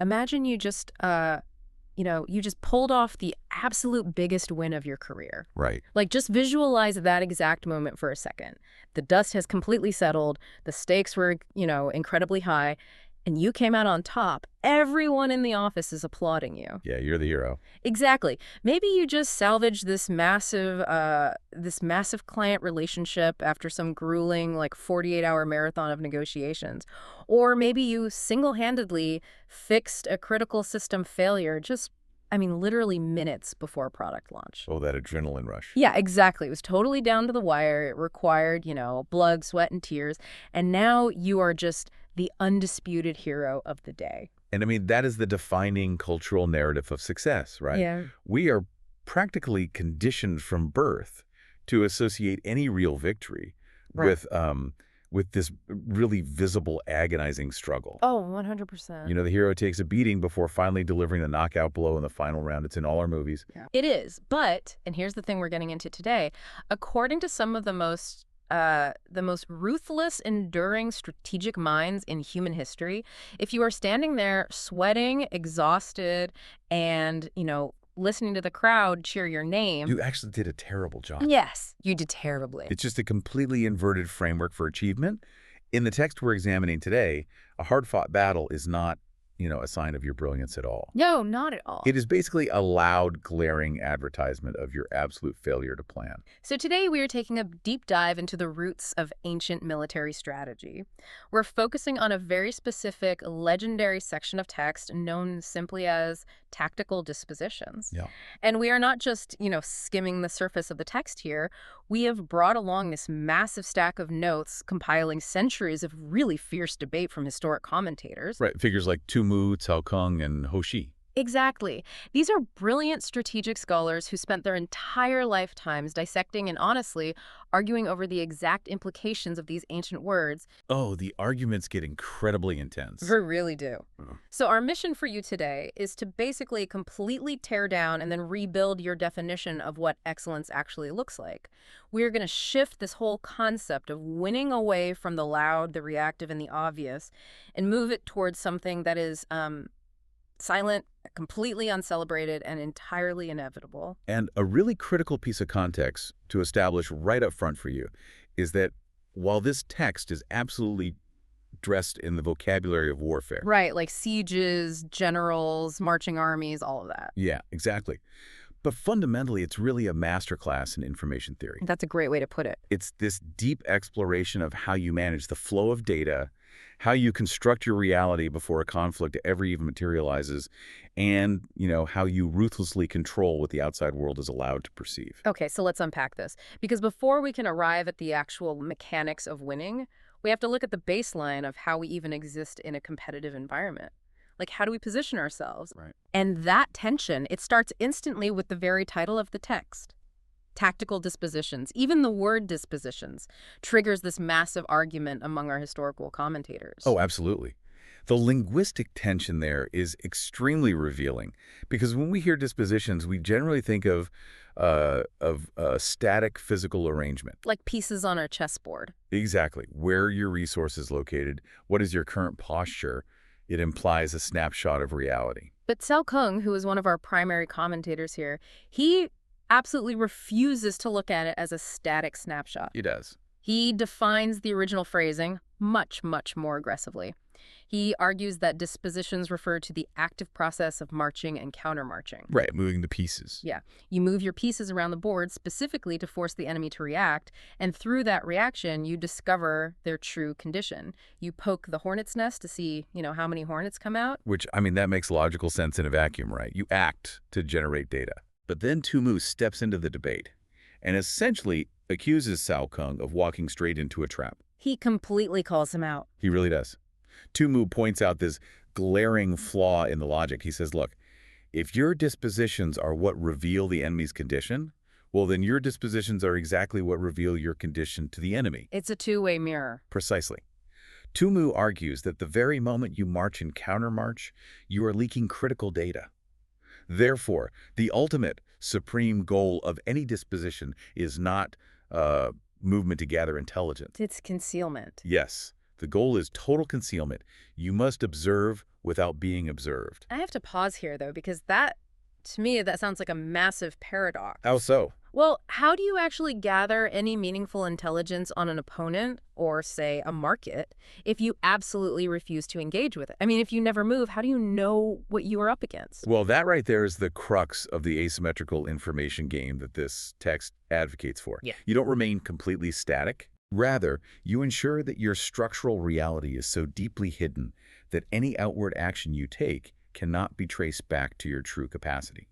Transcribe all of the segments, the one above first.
Imagine you just, you just pulled off the absolute biggest win of your career. Right. Like, just visualize that exact moment for a second. The dust has completely settled. The stakes were, incredibly high. And you came out on top. Everyone in the office is applauding you. Yeah, you're the hero. Exactly. Maybe you just salvaged this massive client relationship after some grueling, like, 48-hour marathon of negotiations. Or maybe you single-handedly fixed a critical system failure literally minutes before product launch. Oh, that adrenaline rush. Yeah, exactly. It was totally down to the wire. It required, blood, sweat, and tears. And now you are just the undisputed hero of the day. And I mean, that is the defining cultural narrative of success, right? Yeah. We are practically conditioned from birth to associate any real victory Right. with this really visible, agonizing struggle. Oh, 100%. The hero takes a beating before finally delivering the knockout blow in the final round. It's in all our movies. Yeah. It is. But, and here's the thing we're getting into today, according to some of the most ruthless, enduring strategic minds in human history, if you are standing there sweating, exhausted, and, listening to the crowd cheer your name. You actually did a terrible job. Yes, you did terribly. It's just a completely inverted framework for achievement. In the text we're examining today, a hard-fought battle is not, a sign of your brilliance at all. No, not at all. It is basically a loud, glaring advertisement of your absolute failure to plan. So today we are taking a deep dive into the roots of ancient military strategy. We're focusing on a very specific, legendary section of text known simply as tactical dispositions. Yeah. And we are not just, skimming the surface of the text here. We have brought along this massive stack of notes compiling centuries of really fierce debate from historic commentators. Right. Figures like Topmost, Cao Kung, and Ho Shi. Exactly. These are brilliant strategic scholars who spent their entire lifetimes dissecting and honestly arguing over the exact implications of these ancient words. Oh, the arguments get incredibly intense. They really do. So our mission for you today is to basically completely tear down and then rebuild your definition of what excellence actually looks like. We're going to shift this whole concept of winning away from the loud, the reactive, and the obvious and move it towards something that is silent, completely uncelebrated, and entirely inevitable. And a really critical piece of context to establish right up front for you is that while this text is absolutely dressed in the vocabulary of warfare. Right, like sieges, generals, marching armies, all of that. Yeah, exactly. But fundamentally, it's really a masterclass in information theory. That's a great way to put it. It's this deep exploration of how you manage the flow of data, how you construct your reality before a conflict ever even materializes, and, how you ruthlessly control what the outside world is allowed to perceive. Okay, so let's unpack this. Because before we can arrive at the actual mechanics of winning, we have to look at the baseline of how we even exist in a competitive environment. Like, how do we position ourselves? Right. And that tension, it starts instantly with the very title of the text. Tactical dispositions, even the word dispositions, triggers this massive argument among our historical commentators. Oh, absolutely. The linguistic tension there is extremely revealing because when we hear dispositions, we generally think of a static physical arrangement. Like pieces on a chessboard. Exactly. Where are your resources located? What is your current posture? It implies a snapshot of reality. But Cao Kung, who is one of our primary commentators here, he absolutely refuses to look at it as a static snapshot. He does. He defines the original phrasing much, much more aggressively. He argues that dispositions refer to the active process of marching and countermarching. Right, moving the pieces. Yeah. You move your pieces around the board specifically to force the enemy to react, and through that reaction, you discover their true condition. You poke the hornet's nest to see, how many hornets come out. Which, that makes logical sense in a vacuum, right? You act to generate data. But then Topmost steps into the debate and essentially accuses Cao Kung of walking straight into a trap. He completely calls him out. He really does. Topmost points out this glaring flaw in the logic. He says, look, if your dispositions are what reveal the enemy's condition, well, then your dispositions are exactly what reveal your condition to the enemy. It's a two-way mirror. Precisely. Topmost argues that the very moment you march and countermarch, you are leaking critical data. Therefore, the ultimate supreme goal of any disposition is not movement to gather intelligence. It's concealment. Yes, The goal is total concealment. You must observe without being observed. I have to pause here, though, because to me, that sounds like a massive paradox. How so? Well, how do you actually gather any meaningful intelligence on an opponent or, say, a market if you absolutely refuse to engage with it? I mean, if you never move, how do you know what you are up against? Well, that right there is the crux of the asymmetrical information game that this text advocates for. Yeah. You don't remain completely static. Rather, you ensure that your structural reality is so deeply hidden that any outward action you take cannot be traced back to your true capacity.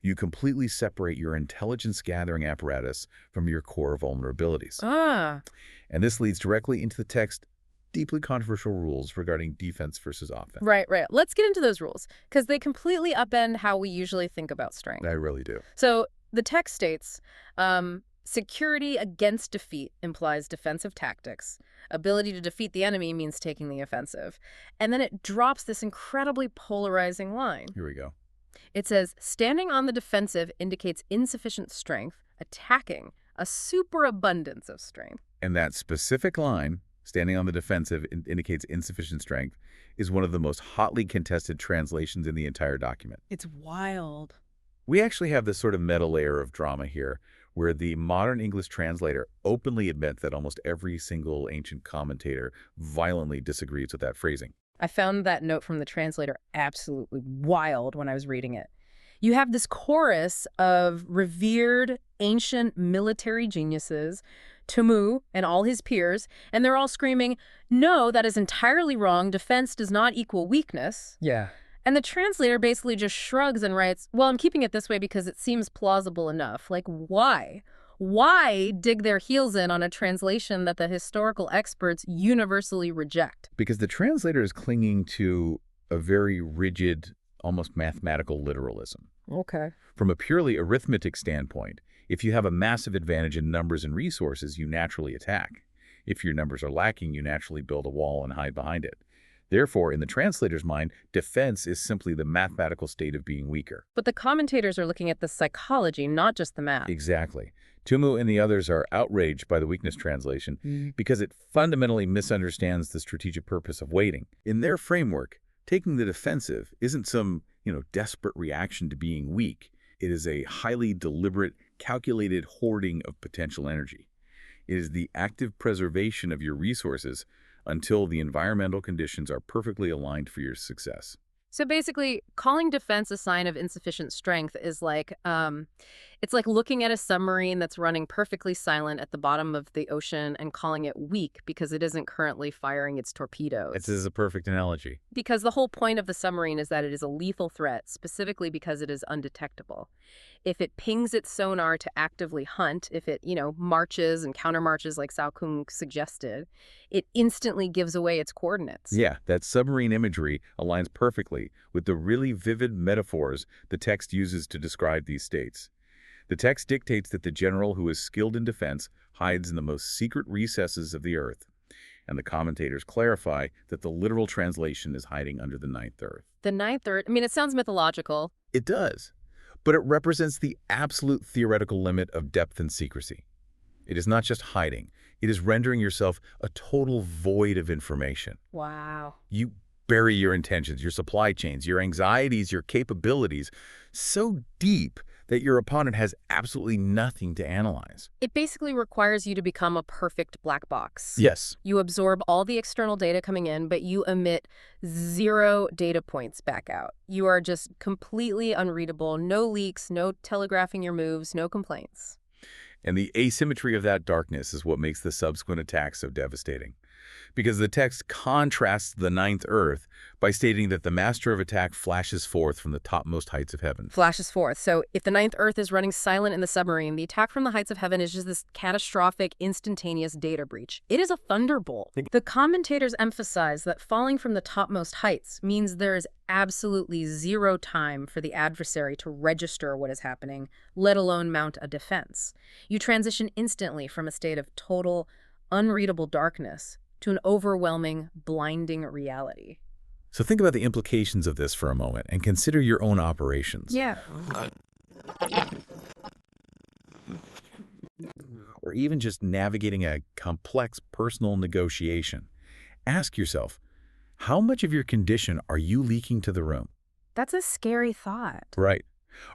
You completely separate your intelligence-gathering apparatus from your core vulnerabilities. Ah, And this leads directly into the text's deeply controversial rules regarding defense versus offense. right. Let's get into those rules, because they completely upend how we usually think about strength. I really do. So the text states, security against defeat implies defensive tactics. Ability to defeat the enemy means taking the offensive. And then it drops this incredibly polarizing line. Here we go. It says, standing on the defensive indicates insufficient strength, attacking a superabundance of strength. And that specific line, standing on the defensive indicates insufficient strength, is one of the most hotly contested translations in the entire document. It's wild. We actually have this sort of meta layer of drama here, where the modern English translator openly admits that almost every single ancient commentator violently disagrees with that phrasing. I found that note from the translator absolutely wild when I was reading it. You have this chorus of revered ancient military geniuses, Temu and all his peers, and they're all screaming, no, that is entirely wrong. Defense does not equal weakness. Yeah. And the translator basically just shrugs and writes, well, I'm keeping it this way because it seems plausible enough. Like, why? Why dig their heels in on a translation that the historical experts universally reject? Because the translator is clinging to a very rigid, almost mathematical literalism. Okay. From a purely arithmetic standpoint, if you have a massive advantage in numbers and resources, you naturally attack. If your numbers are lacking, you naturally build a wall and hide behind it. Therefore, in the translator's mind, defense is simply the mathematical state of being weaker. But the commentators are looking at the psychology, not just the math. Exactly. Tumu and the others are outraged by the weakness translation because it fundamentally misunderstands the strategic purpose of waiting. In their framework, taking the defensive isn't some, desperate reaction to being weak. It is a highly deliberate, calculated hoarding of potential energy. It is the active preservation of your resources until the environmental conditions are perfectly aligned for your success. So basically, calling defense a sign of insufficient strength is like, it's like looking at a submarine that's running perfectly silent at the bottom of the ocean and calling it weak because it isn't currently firing its torpedoes. This is a perfect analogy. Because the whole point of the submarine is that it is a lethal threat, specifically because it is undetectable. If it pings its sonar to actively hunt, if it, marches and countermarches like Sao Kung suggested, it instantly gives away its coordinates. Yeah, that submarine imagery aligns perfectly with the really vivid metaphors the text uses to describe these states. The text dictates that the general who is skilled in defense hides in the most secret recesses of the earth, and the commentators clarify that the literal translation is hiding under the ninth earth. The ninth earth, it sounds mythological. It does, but it represents the absolute theoretical limit of depth and secrecy. It is not just hiding. It is rendering yourself a total void of information. Wow. You bury your intentions, your supply chains, your anxieties, your capabilities so deep that your opponent has absolutely nothing to analyze. It basically requires you to become a perfect black box. Yes. You absorb all the external data coming in, but you emit 0 data points back out. You are just completely unreadable, no leaks, no telegraphing your moves, no complaints. And the asymmetry of that darkness is what makes the subsequent attack so devastating. Because the text contrasts the ninth earth by stating that the master of attack flashes forth from the topmost heights of heaven. Flashes forth. So if the ninth earth is running silent in the submarine, the attack from the heights of heaven is just this catastrophic, instantaneous data breach. It is a thunderbolt. The commentators emphasize that falling from the topmost heights means there is absolutely 0 time for the adversary to register what is happening, let alone mount a defense. You transition instantly from a state of total, unreadable darkness to an overwhelming, blinding reality. So think about the implications of this for a moment and consider your own operations. Yeah. Or even just navigating a complex personal negotiation. Ask yourself, how much of your condition are you leaking to the room? That's a scary thought. Right.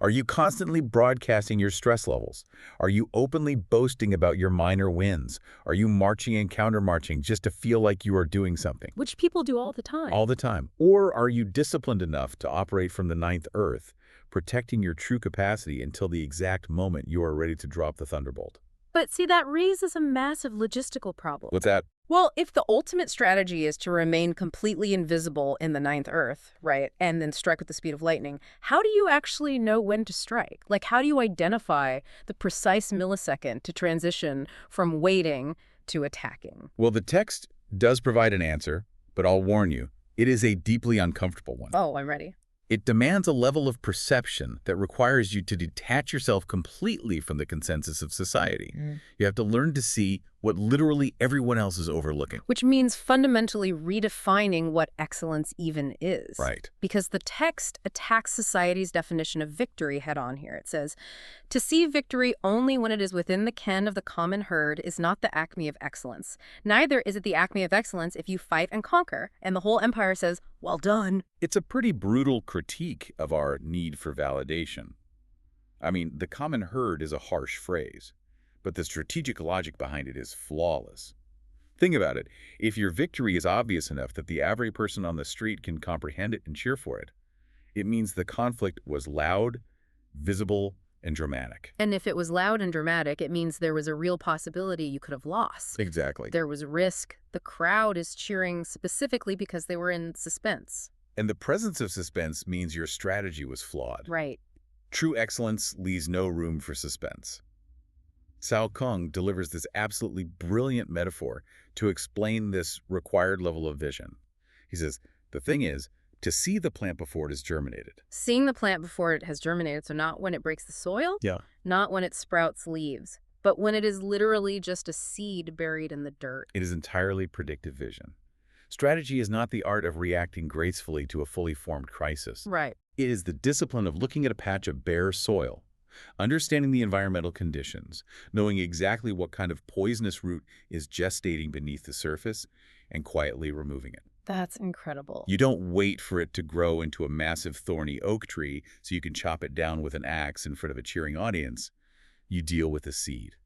Are you constantly broadcasting your stress levels? Are you openly boasting about your minor wins? Are you marching and countermarching just to feel like you are doing something? Which people do all the time. All the time. Or are you disciplined enough to operate from the ninth earth, protecting your true capacity until the exact moment you are ready to drop the thunderbolt? But see, that raises a massive logistical problem. What's that? Well, if the ultimate strategy is to remain completely invisible in the ninth earth, right, and then strike with the speed of lightning, how do you actually know when to strike? Like, how do you identify the precise millisecond to transition from waiting to attacking? Well, the text does provide an answer, but I'll warn you, it is a deeply uncomfortable one. Oh, I'm ready. It demands a level of perception that requires you to detach yourself completely from the consensus of society. You have to learn to see what literally everyone else is overlooking. Which means fundamentally redefining what excellence even is. Right. Because the text attacks society's definition of victory head on here. It says, to see victory only when it is within the ken of the common herd is not the acme of excellence. Neither is it the acme of excellence if you fight and conquer. And the whole empire says, well done. It's a pretty brutal critique of our need for validation. I mean, the common herd is a harsh phrase, but the strategic logic behind it is flawless. Think about it. If your victory is obvious enough that the average person on the street can comprehend it and cheer for it, it means the conflict was loud, visible, and dramatic. And if it was loud and dramatic, it means there was a real possibility you could have lost. Exactly. There was risk. The crowd is cheering specifically because they were in suspense. And the presence of suspense means your strategy was flawed. Right. True excellence leaves no room for suspense. Cao Kung delivers this absolutely brilliant metaphor to explain this required level of vision. He says, the thing is, to see the plant before it has germinated. Seeing the plant before it has germinated, so not when it breaks the soil, Yeah. not when it sprouts leaves, but when it is literally just a seed buried in the dirt. It is entirely predictive vision. Strategy is not the art of reacting gracefully to a fully formed crisis. Right. It is the discipline of looking at a patch of bare soil, understanding the environmental conditions, knowing exactly what kind of poisonous root is gestating beneath the surface, and quietly removing it. That's incredible. You don't wait for it to grow into a massive thorny oak tree so you can chop it down with an axe in front of a cheering audience. You deal with the seed.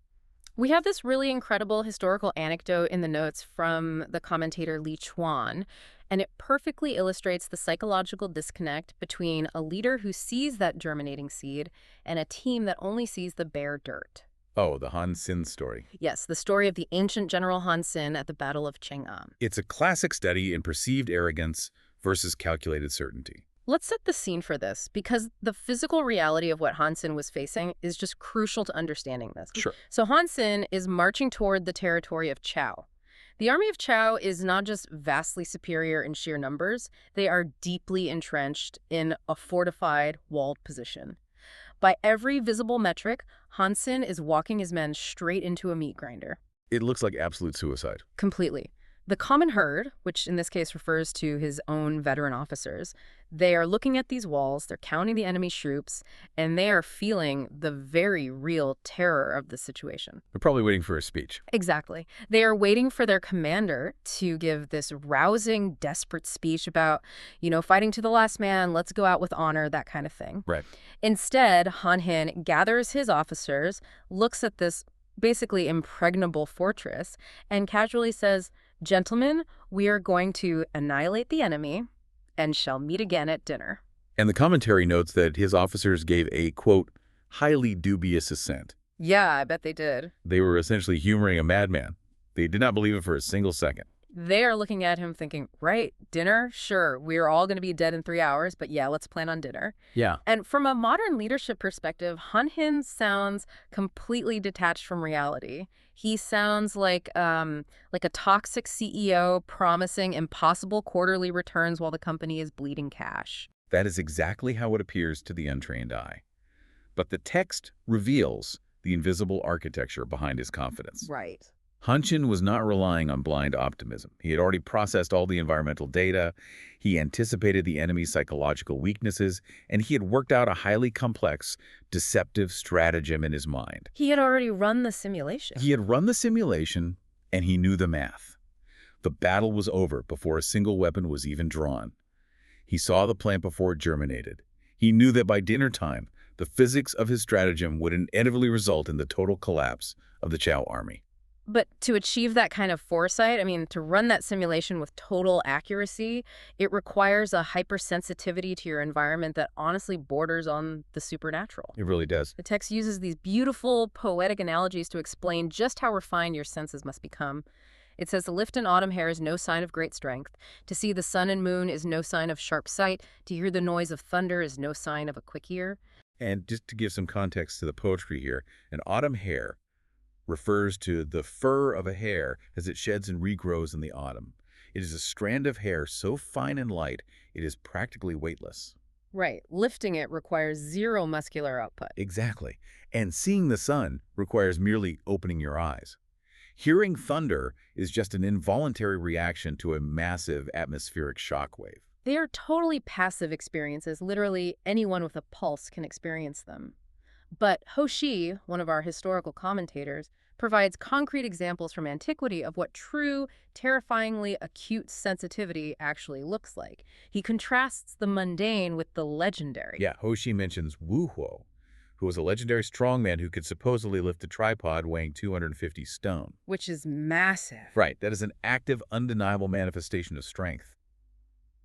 We have this really incredible historical anecdote in the notes from the commentator Li Chuan, and it perfectly illustrates the psychological disconnect between a leader who sees that germinating seed and a team that only sees the bare dirt. Oh, the Han Xin story. Yes, the story of the ancient General Han Xin at the Battle of Chang'an. It's a classic study in perceived arrogance versus calculated certainty. Let's set the scene for this, because the physical reality of what Han Xin was facing is just crucial to understanding this. Sure. So Han Xin is marching toward the territory of Chao. The army of Chao is not just vastly superior in sheer numbers, they are deeply entrenched in a fortified, walled position. By every visible metric, Han Xin is walking his men straight into a meat grinder. It looks like absolute suicide. Completely. The common herd, which in this case refers to his own veteran officers, they are looking at these walls, they're counting the enemy's troops, and they are feeling the very real terror of the situation. They're probably waiting for a speech. Exactly. They are waiting for their commander to give this rousing, desperate speech about, fighting to the last man, let's go out with honor, that kind of thing. Right. Instead, Han Hin gathers his officers, looks at this basically impregnable fortress, and casually says, "Gentlemen, we are going to annihilate the enemy and shall meet again at dinner." And the commentary notes that his officers gave a, quote, highly dubious assent. Yeah, I bet they did. They were essentially humoring a madman. They did not believe it for a single second. They are looking at him thinking, right, dinner? Sure, we're all going to be dead in 3 hours, but yeah, let's plan on dinner. Yeah. And from a modern leadership perspective, Han Hin sounds completely detached from reality. He sounds like a toxic CEO promising impossible quarterly returns while the company is bleeding cash. That is exactly how it appears to the untrained eye. But the text reveals the invisible architecture behind his confidence. Right. Han Xin was not relying on blind optimism. He had already processed all the environmental data, he anticipated the enemy's psychological weaknesses, and he had worked out a highly complex, deceptive stratagem in his mind. He had already run the simulation. He had run the simulation, and he knew the math. The battle was over before a single weapon was even drawn. He saw the plant before it germinated. He knew that by dinner time, the physics of his stratagem would inevitably result in the total collapse of the Chow army. But to achieve that kind of foresight, I mean, to run that simulation with total accuracy, it requires a hypersensitivity to your environment that honestly borders on the supernatural. It really does. The text uses these beautiful, poetic analogies to explain just how refined your senses must become. It says the lift in autumn hair is no sign of great strength. To see the sun and moon is no sign of sharp sight. To hear the noise of thunder is no sign of a quick ear. And just to give some context to the poetry here, an autumn hair refers to the fur of a hare as it sheds and regrows in the autumn. It is a strand of hair so fine and light, it is practically weightless. Right. Lifting it requires zero muscular output. Exactly. And seeing the sun requires merely opening your eyes. Hearing thunder is just an involuntary reaction to a massive atmospheric shock wave. They are totally passive experiences. Literally, anyone with a pulse can experience them. But Hoshi, one of our historical commentators, provides concrete examples from antiquity of what true, terrifyingly acute sensitivity actually looks like. He contrasts the mundane with the legendary. Yeah, Hoshi mentions Wu Huo, who was a legendary strongman who could supposedly lift a tripod weighing 250 stone. Which is massive. Right, that is an active, undeniable manifestation of strength.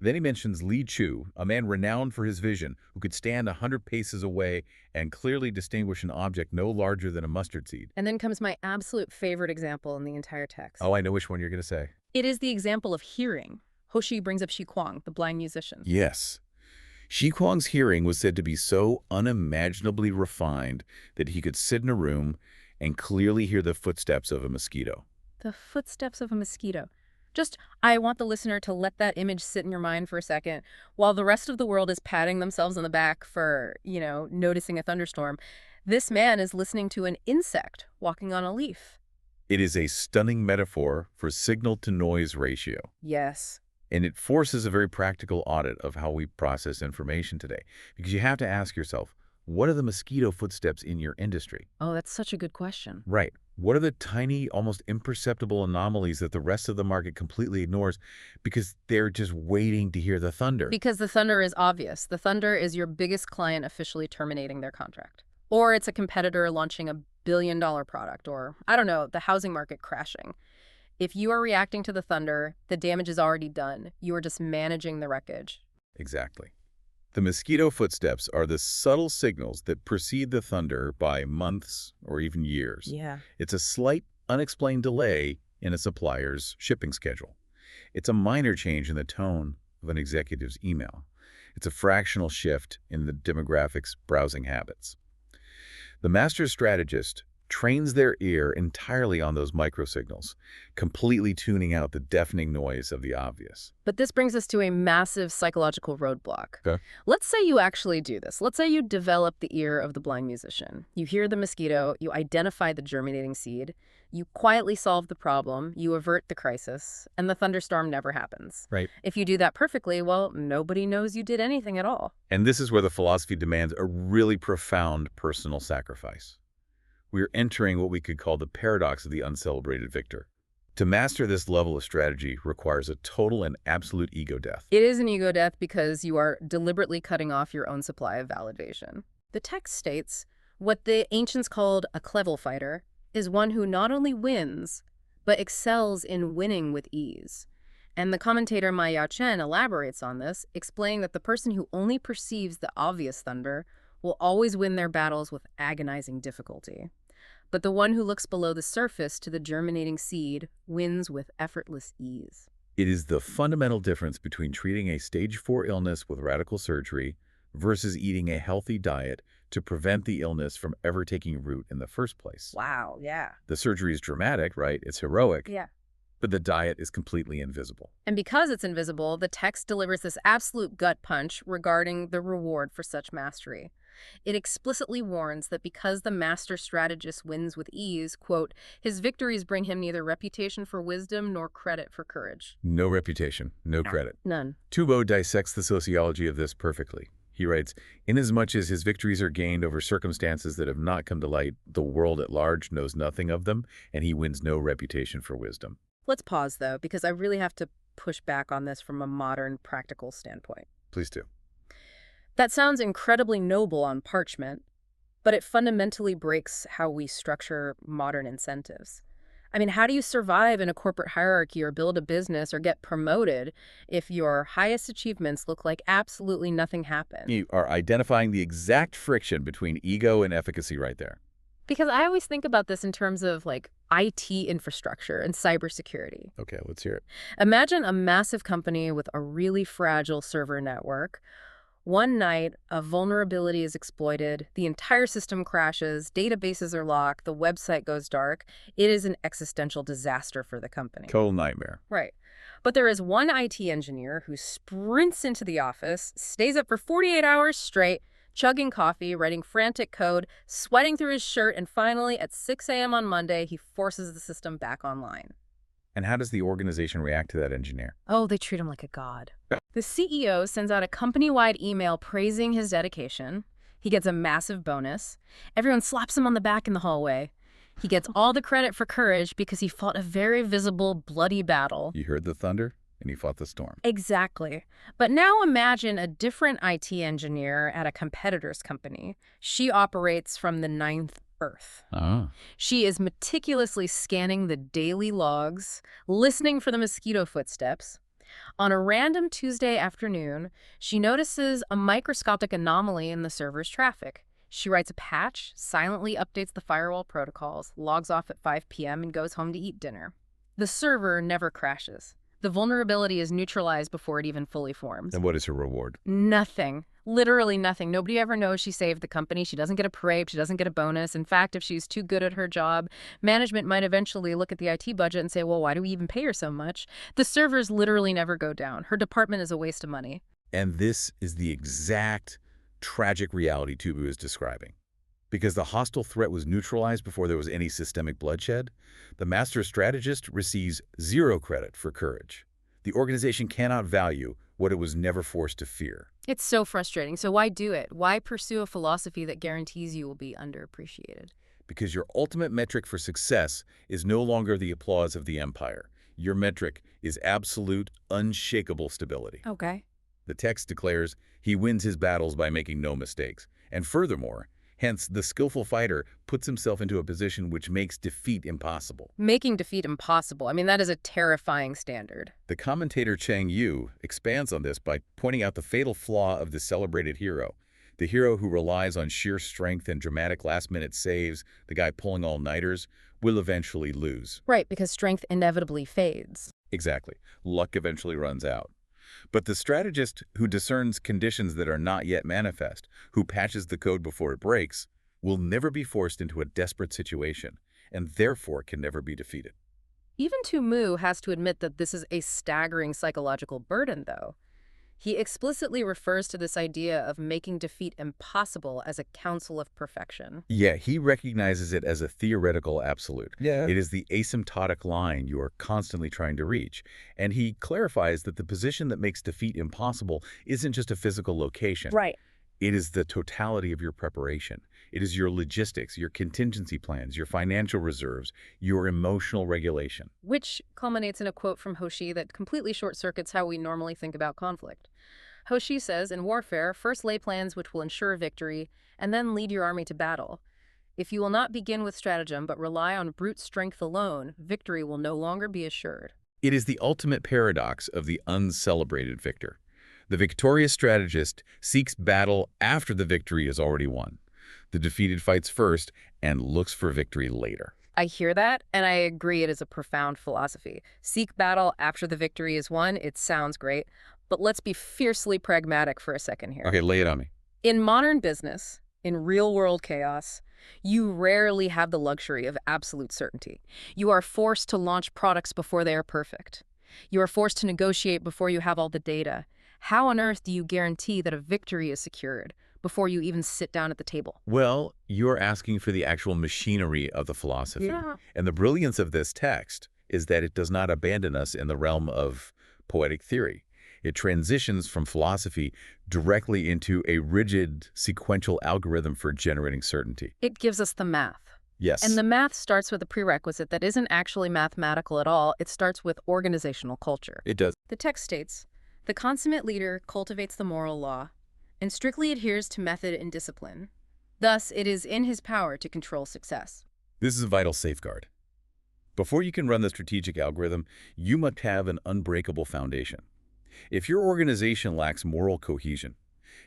Then he mentions Li Chu, a man renowned for his vision, who could stand 100 paces away and clearly distinguish an object no larger than a mustard seed. And then comes my absolute favorite example in the entire text. Oh, I know which one you're going to say. It is the example of hearing. Hoshi brings up Shi Kuang, the blind musician. Yes. Shi Kuang's hearing was said to be so unimaginably refined that he could sit in a room and clearly hear the footsteps of a mosquito. The footsteps of a mosquito. I want the listener to let that image sit in your mind for a second. While the rest of the world is patting themselves on the back for, noticing a thunderstorm, this man is listening to an insect walking on a leaf. It is a stunning metaphor for signal-to-noise ratio. Yes. And it forces a very practical audit of how we process information today. Because you have to ask yourself, what are the mosquito footsteps in your industry? Oh, that's such a good question. Right. What are the tiny, almost imperceptible anomalies that the rest of the market completely ignores because they're just waiting to hear the thunder? Because the thunder is obvious. The thunder is your biggest client officially terminating their contract. Or it's a competitor launching a billion-dollar product, or, I don't know, the housing market crashing. If you are reacting to the thunder, the damage is already done. You are just managing the wreckage. Exactly. The mosquito footsteps are the subtle signals that precede the thunder by months or even years. Yeah. It's a slight, unexplained delay in a supplier's shipping schedule. It's a minor change in the tone of an executive's email. It's a fractional shift in the demographic's browsing habits. The master strategist trains their ear entirely on those microsignals, completely tuning out the deafening noise of the obvious. But this brings us to a massive psychological roadblock. Okay. Let's say you actually do this. Let's say you develop the ear of the blind musician. You hear the mosquito, you identify the germinating seed, you quietly solve the problem, you avert the crisis, and the thunderstorm never happens. Right. If you do that perfectly, well, nobody knows you did anything at all. And this is where the philosophy demands a really profound personal sacrifice. We're entering what we could call the paradox of the uncelebrated victor. To master this level of strategy requires a total and absolute ego death. It is an ego death because you are deliberately cutting off your own supply of validation. The text states, what the ancients called a clever fighter is one who not only wins, but excels in winning with ease. And the commentator Ma Yao Chen elaborates on this, explaining that the person who only perceives the obvious thunder will always win their battles with agonizing difficulty. But the one who looks below the surface to the germinating seed wins with effortless ease. It is the fundamental difference between treating a stage 4 illness with radical surgery versus eating a healthy diet to prevent the illness from ever taking root in the first place. Wow, yeah. The surgery is dramatic, right? It's heroic. Yeah. But the diet is completely invisible. And because it's invisible, the text delivers this absolute gut punch regarding the reward for such mastery. It explicitly warns that because the master strategist wins with ease, quote, his victories bring him neither reputation for wisdom nor credit for courage. No reputation, no credit. None. Tubo dissects the sociology of this perfectly. He writes, inasmuch as his victories are gained over circumstances that have not come to light, the world at large knows nothing of them, and he wins no reputation for wisdom. Let's pause, though, because I really have to push back on this from a modern, practical standpoint. Please do. That sounds incredibly noble on parchment, but it fundamentally breaks how we structure modern incentives. I mean, how do you survive in a corporate hierarchy or build a business or get promoted if your highest achievements look like absolutely nothing happened? You are identifying the exact friction between ego and efficacy right there. Because I always think about this in terms of like IT infrastructure and cybersecurity. Okay, let's hear it. Imagine a massive company with a really fragile server network. One night, a vulnerability is exploited, the entire system crashes, databases are locked, the website goes dark. It is an existential disaster for the company. Total nightmare. Right. But there is one IT engineer who sprints into the office, stays up for 48 hours straight, chugging coffee, writing frantic code, sweating through his shirt, and finally, at 6 a.m. on Monday, he forces the system back online. And how does the organization react to that engineer? Oh, they treat him like a god. The CEO sends out a company-wide email praising his dedication. He gets a massive bonus. Everyone slaps him on the back in the hallway. He gets all the credit for courage because he fought a very visible, bloody battle. You heard the thunder, and he fought the storm. Exactly. But now imagine a different IT engineer at a competitor's company. She operates from the ninth Earth. Ah. She is meticulously scanning the daily logs, listening for the mosquito footsteps. On a random Tuesday afternoon, she notices a microscopic anomaly in the server's traffic. She writes a patch, silently updates the firewall protocols, logs off at 5 p.m., and goes home to eat dinner. The server never crashes. The vulnerability is neutralized before it even fully forms. And what is her reward? Nothing. Literally nothing. Nobody ever knows she saved the company. She doesn't get a parade. She doesn't get a bonus. In fact, if she's too good at her job, management might eventually look at the IT budget and say, well, why do we even pay her so much? The servers literally never go down. Her department is a waste of money. And this is the exact tragic reality Tubu is describing. Because the hostile threat was neutralized before there was any systemic bloodshed, the master strategist receives 0 credit for courage. The organization cannot value what it was never forced to fear. It's so frustrating. So why do it? Why pursue a philosophy that guarantees you will be underappreciated? Because your ultimate metric for success is no longer the applause of the empire. Your metric is absolute, unshakable stability. Okay. The text declares he wins his battles by making no mistakes. And furthermore, hence, the skillful fighter puts himself into a position which makes defeat impossible. Making defeat impossible. I mean, that is a terrifying standard. The commentator Cheng Yu expands on this by pointing out the fatal flaw of the celebrated hero. The hero who relies on sheer strength and dramatic last-minute saves, the guy pulling all-nighters, will eventually lose. Right, because strength inevitably fades. Exactly. Luck eventually runs out. But the strategist who discerns conditions that are not yet manifest, who patches the code before it breaks, will never be forced into a desperate situation, and therefore can never be defeated. Even Tu Mu has to admit that this is a staggering psychological burden, though. He explicitly refers to this idea of making defeat impossible as a counsel of perfection. Yeah, he recognizes it as a theoretical absolute. Yeah. It is the asymptotic line you are constantly trying to reach. And he clarifies that the position that makes defeat impossible isn't just a physical location. Right. It is the totality of your preparation. It is your logistics, your contingency plans, your financial reserves, your emotional regulation. Which culminates in a quote from Hoshi that completely short-circuits how we normally think about conflict. Hoshi says, in warfare, first lay plans which will ensure victory, and then lead your army to battle. If you will not begin with stratagem but rely on brute strength alone, victory will no longer be assured. It is the ultimate paradox of the uncelebrated victor. The victorious strategist seeks battle after the victory is already won. The defeated fights first and looks for victory later. I hear that, and I agree it is a profound philosophy. Seek battle after the victory is won. It sounds great, but let's be fiercely pragmatic for a second here. Okay, lay it on me. In modern business, in real-world chaos, you rarely have the luxury of absolute certainty. You are forced to launch products before they are perfect. You are forced to negotiate before you have all the data. How on earth do you guarantee that a victory is secured before you even sit down at the table? Well, you're asking for the actual machinery of the philosophy. Yeah. And the brilliance of this text is that it does not abandon us in the realm of poetic theory. It transitions from philosophy directly into a rigid, sequential algorithm for generating certainty. It gives us the math. Yes, And the math starts with a prerequisite that isn't actually mathematical at all. It starts with organizational culture. it does. The text states, "The consummate leader cultivates the moral law and strictly adheres to method and discipline. Thus, it is in his power to control success." This is a vital safeguard. Before you can run the strategic algorithm, you must have an unbreakable foundation. If your organization lacks moral cohesion,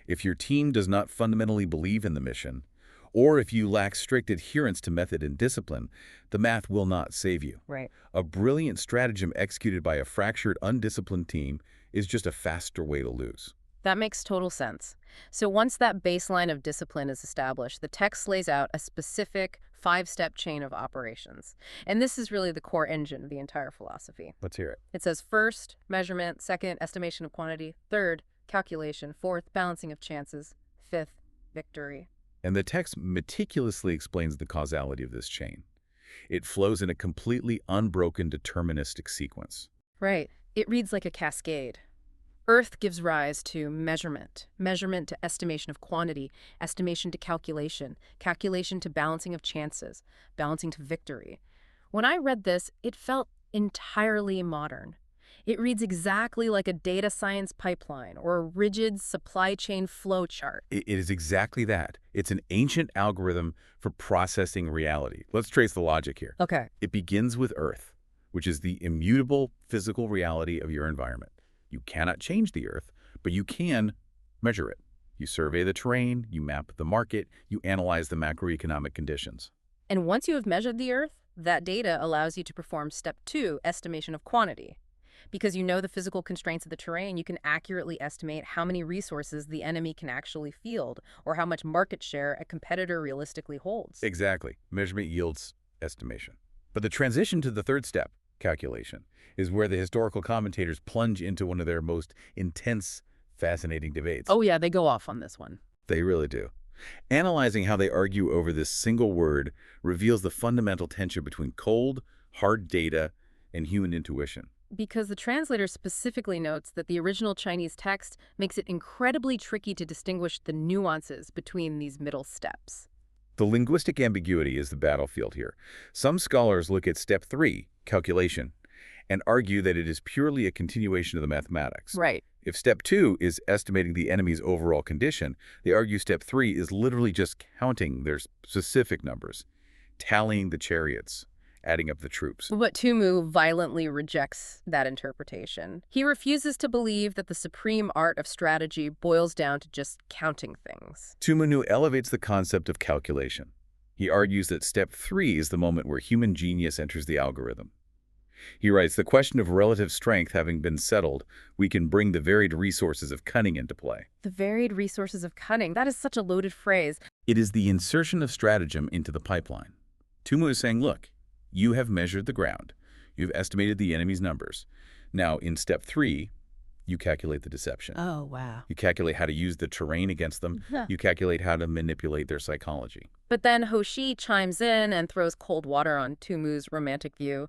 if your team does not fundamentally believe in the mission, or if you lack strict adherence to method and discipline, the math will not save you. Right. A brilliant stratagem executed by a fractured, undisciplined team is just a faster way to lose. That makes total sense. So once that baseline of discipline is established, the text lays out a specific five-step chain of operations. And this is really the core engine of the entire philosophy. Let's hear it. It says first, measurement; second, estimation of quantity; third, calculation; fourth, balancing of chances; fifth, victory. And the text meticulously explains the causality of this chain. It flows in a completely unbroken deterministic sequence. Right. It reads like a cascade. Earth gives rise to measurement, measurement to estimation of quantity, estimation to calculation, calculation to balancing of chances, balancing to victory. When I read this, it felt entirely modern. It reads exactly like a data science pipeline or a rigid supply chain flow chart. It is exactly that. It's an ancient algorithm for processing reality. Let's trace the logic here. Okay. It begins with Earth, which is the immutable physical reality of your environment. You cannot change the Earth, but you can measure it. You survey the terrain, you map the market, you analyze the macroeconomic conditions. And once you have measured the Earth, that data allows you to perform step 2, estimation of quantity. Because you know the physical constraints of the terrain, you can accurately estimate how many resources the enemy can actually field or how much market share a competitor realistically holds. Exactly. Measurement yields estimation. But the transition to the third step, calculation, is where the historical commentators plunge into one of their most intense, fascinating debates. Oh yeah, they go off on this one. They really do. Analyzing how they argue over this single word reveals the fundamental tension between cold, hard data and human intuition. Because the translator specifically notes that the original Chinese text makes it incredibly tricky to distinguish the nuances between these middle steps. The linguistic ambiguity is the battlefield here. Some scholars look at step 3, calculation, and argue that it is purely a continuation of the mathematics. Right. If step 2 is estimating the enemy's overall condition, they argue step 3 is literally just counting their specific numbers, tallying the chariots, adding up the troops. But Tumu violently rejects that interpretation. He refuses to believe that the supreme art of strategy boils down to just counting things. Tumanu elevates the concept of calculation. He argues that step 3 is the moment where human genius enters the algorithm. He writes, the question of relative strength having been settled, we can bring the varied resources of cunning into play. The varied resources of cunning, that is such a loaded phrase. It is the insertion of stratagem into the pipeline. Tumu is saying, look, you have measured the ground. You've estimated the enemy's numbers. Now, in step 3, you calculate the deception. Oh, wow. You calculate how to use the terrain against them. You calculate how to manipulate their psychology. But then Hoshi chimes in and throws cold water on Tumu's romantic view.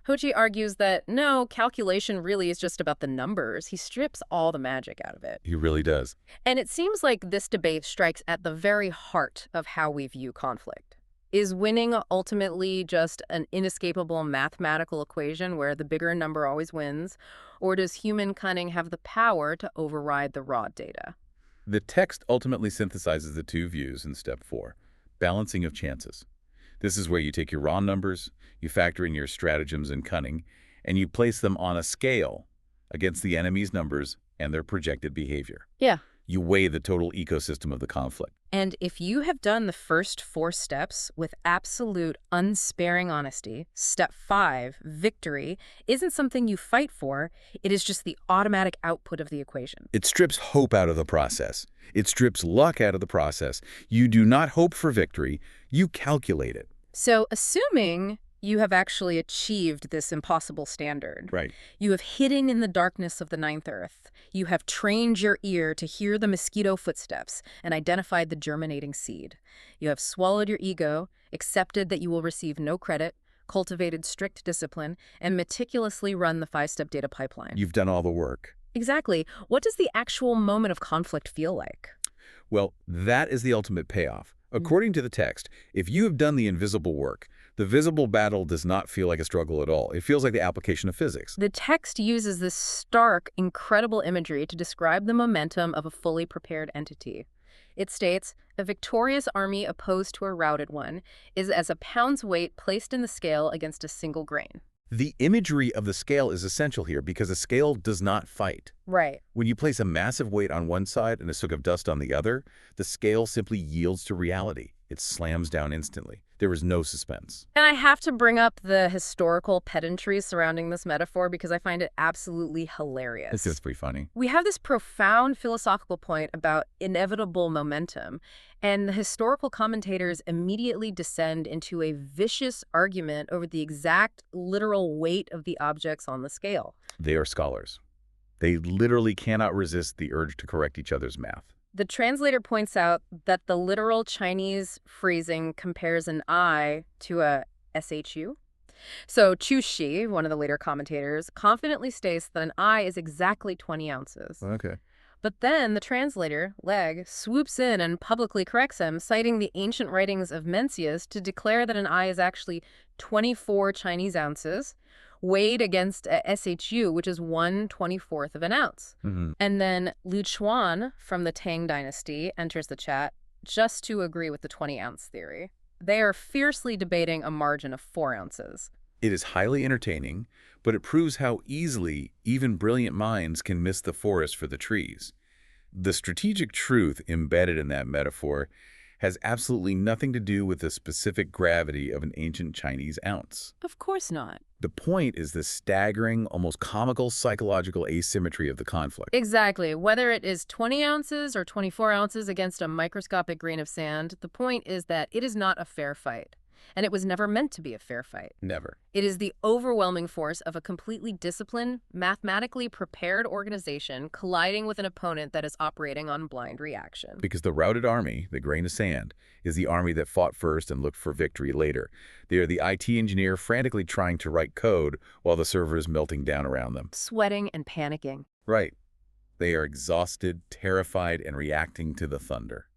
Hoshi argues that, no, calculation really is just about the numbers. He strips all the magic out of it. He really does. And it seems like this debate strikes at the very heart of how we view conflict. Is winning ultimately just an inescapable mathematical equation where the bigger number always wins, or does human cunning have the power to override the raw data? The text ultimately synthesizes the two views in step 4, balancing of chances. This is where you take your raw numbers, you factor in your stratagems and cunning, and you place them on a scale against the enemy's numbers and their projected behavior. Yeah. You weigh the total ecosystem of the conflict. And if you have done the first 4 steps with absolute unsparing honesty, step 5, victory, isn't something you fight for. It is just the automatic output of the equation. It strips hope out of the process. It strips luck out of the process. You do not hope for victory. You calculate it. So assuming you have actually achieved this impossible standard. Right. You have hidden in the darkness of the ninth earth. You have trained your ear to hear the mosquito footsteps and identified the germinating seed. You have swallowed your ego, accepted that you will receive no credit, cultivated strict discipline, and meticulously run the 5-step data pipeline. You've done all the work. Exactly. What does the actual moment of conflict feel like? Well, that is the ultimate payoff. According to the text, if you have done the invisible work, the visible battle does not feel like a struggle at all. It feels like the application of physics. The text uses this stark, incredible imagery to describe the momentum of a fully prepared entity. It states, a victorious army opposed to a routed one is as a pound's weight placed in the scale against a single grain. The imagery of the scale is essential here because a scale does not fight. Right. When you place a massive weight on one side and a stick of dust on the other, the scale simply yields to reality. It slams down instantly. There is no suspense. And I have to bring up the historical pedantry surrounding this metaphor because I find it absolutely hilarious. It's just pretty funny. We have this profound philosophical point about inevitable momentum, and the historical commentators immediately descend into a vicious argument over the exact literal weight of the objects on the scale. They are scholars. They literally cannot resist the urge to correct each other's math. The translator points out that the literal Chinese phrasing compares an I to a SHU. So Chu Shi, one of the later commentators, confidently states that an I is exactly 20 ounces. Okay. But then the translator, Legge, swoops in and publicly corrects him, citing the ancient writings of Mencius to declare that an I is actually 24 Chinese ounces, weighed against a SHU, which is 1/24 of an ounce. And then Lu Chuan from the Tang Dynasty enters the chat just to agree with the 20-ounce theory. They are fiercely debating a margin of 4 ounces. It is highly entertaining, but it proves how easily even brilliant minds can miss the forest for the trees. The strategic truth embedded in that metaphor has absolutely nothing to do with the specific gravity of an ancient Chinese ounce. Of course not. The point is the staggering, almost comical psychological asymmetry of the conflict. Exactly. Whether it is 20 ounces or 24 ounces against a microscopic grain of sand, the point is that it is not a fair fight. And it was never meant to be a fair fight. Never. It is the overwhelming force of a completely disciplined, mathematically prepared organization colliding with an opponent that is operating on blind reaction. Because the routed army, the grain of sand, is the army that fought first and looked for victory later. They are the IT engineer frantically trying to write code while the server is melting down around them. Sweating and panicking. Right. They are exhausted, terrified, and reacting to the thunder.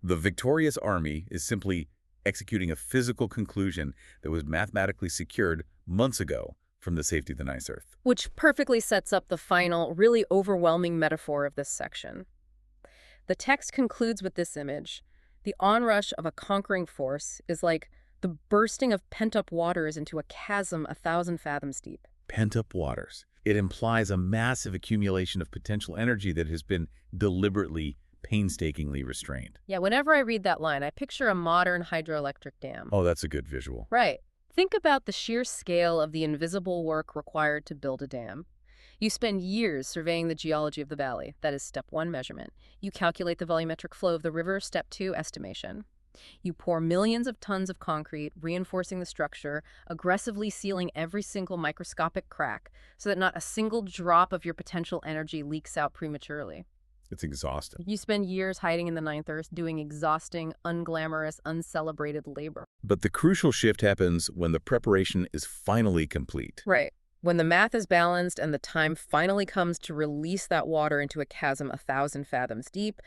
The victorious army is simply executing a physical conclusion that was mathematically secured months ago from the safety of the nice earth. Which perfectly sets up the final, really overwhelming metaphor of this section. The text concludes with this image. The onrush of a conquering force is like the bursting of pent-up waters into a chasm 1,000 fathoms deep. Pent-up waters. It implies a massive accumulation of potential energy that has been deliberately, painstakingly restrained. Yeah, whenever I read that line, I picture a modern hydroelectric dam. Oh, that's a good visual. Right. Think about the sheer scale of the invisible work required to build a dam. You spend years surveying the geology of the valley. That is step 1 measurement. You calculate the volumetric flow of the river, step 2 estimation. You pour millions of tons of concrete, reinforcing the structure, aggressively sealing every single microscopic crack so that not a single drop of your potential energy leaks out prematurely. It's exhausting. You spend years hiding in the ninth earth doing exhausting, unglamorous, uncelebrated labor. But the crucial shift happens when the preparation is finally complete. Right. When the math is balanced and the time finally comes to release that water into a chasm 1,000 fathoms deep,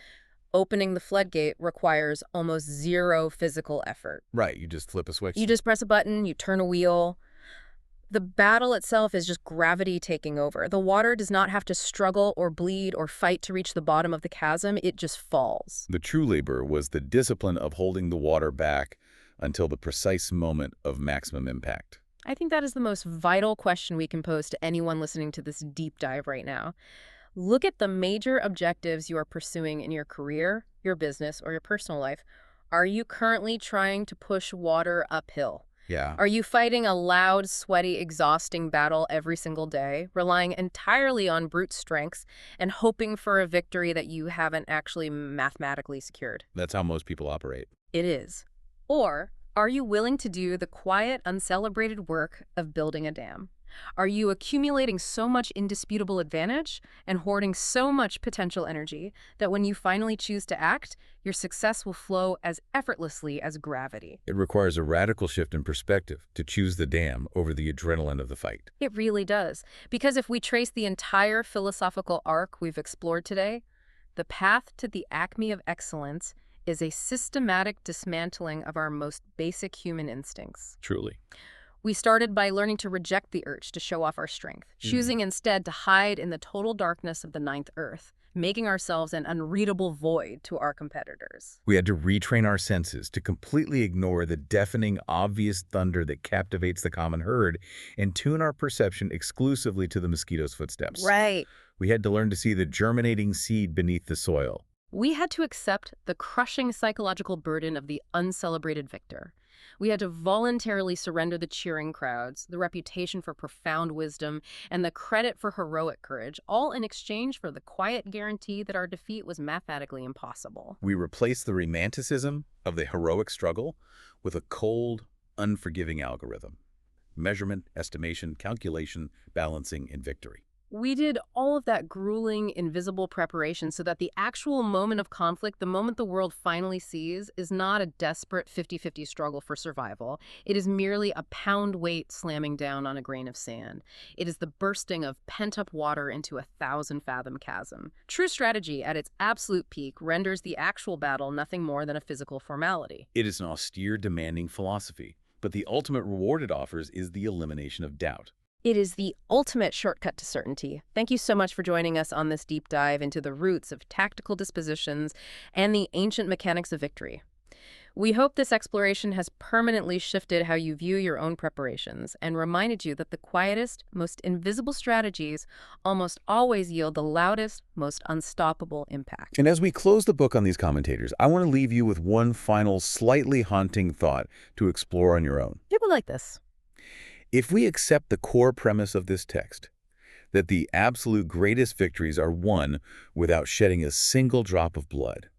opening the floodgate requires almost zero physical effort. Right, you just flip a switch. You just press a button, you turn a wheel. The battle itself is just gravity taking over. The water does not have to struggle or bleed or fight to reach the bottom of the chasm. It just falls. The true labor was the discipline of holding the water back until the precise moment of maximum impact. I think that is the most vital question we can pose to anyone listening to this deep dive right now. Look at the major objectives you are pursuing in your career, your business, or your personal life. Are you currently trying to push water uphill? Yeah. Are you fighting a loud, sweaty, exhausting battle every single day, relying entirely on brute strengths and hoping for a victory that you haven't actually mathematically secured? That's how most people operate. It is. Or are you willing to do the quiet, uncelebrated work of building a dam? Are you accumulating so much indisputable advantage and hoarding so much potential energy that when you finally choose to act, your success will flow as effortlessly as gravity? It requires a radical shift in perspective to choose the dam over the adrenaline of the fight. It really does. Because if we trace the entire philosophical arc we've explored today, the path to the acme of excellence is a systematic dismantling of our most basic human instincts. Truly. We started by learning to reject the urge to show off our strength, choosing instead to hide in the total darkness of the ninth earth, making ourselves an unreadable void to our competitors. We had to retrain our senses to completely ignore the deafening, obvious thunder that captivates the common herd and tune our perception exclusively to the mosquito's footsteps. Right. We had to learn to see the germinating seed beneath the soil. We had to accept the crushing psychological burden of the uncelebrated victor. We had to voluntarily surrender the cheering crowds, the reputation for profound wisdom, and the credit for heroic courage, all in exchange for the quiet guarantee that our defeat was mathematically impossible. We replaced the romanticism of the heroic struggle with a cold, unforgiving algorithm. Measurement, estimation, calculation, balancing, and victory. We did all of that grueling, invisible preparation so that the actual moment of conflict, the moment the world finally sees, is not a desperate 50-50 struggle for survival. It is merely a pound weight slamming down on a grain of sand. It is the bursting of pent-up water into a 1,000-fathom chasm. True strategy, at its absolute peak, renders the actual battle nothing more than a physical formality. It is an austere, demanding philosophy, but the ultimate reward it offers is the elimination of doubt. It is the ultimate shortcut to certainty. Thank you so much for joining us on this deep dive into the roots of tactical dispositions and the ancient mechanics of victory. We hope this exploration has permanently shifted how you view your own preparations and reminded you that the quietest, most invisible strategies almost always yield the loudest, most unstoppable impact. And as we close the book on these commentators, I want to leave you with one final, slightly haunting thought to explore on your own. People like this. If we accept the core premise of this text, that the absolute greatest victories are won without shedding a single drop of blood,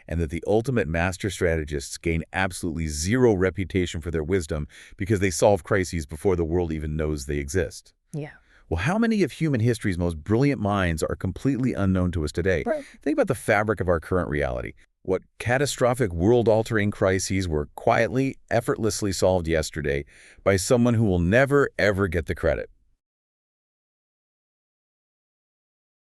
and that the ultimate master strategists gain absolutely zero reputation for their wisdom because they solve crises before the world even knows they exist. Yeah. Well, how many of human history's most brilliant minds are completely unknown to us today? Right. Think about the fabric of our current reality. What catastrophic, world-altering crises were quietly, effortlessly solved yesterday by someone who will never, ever get the credit.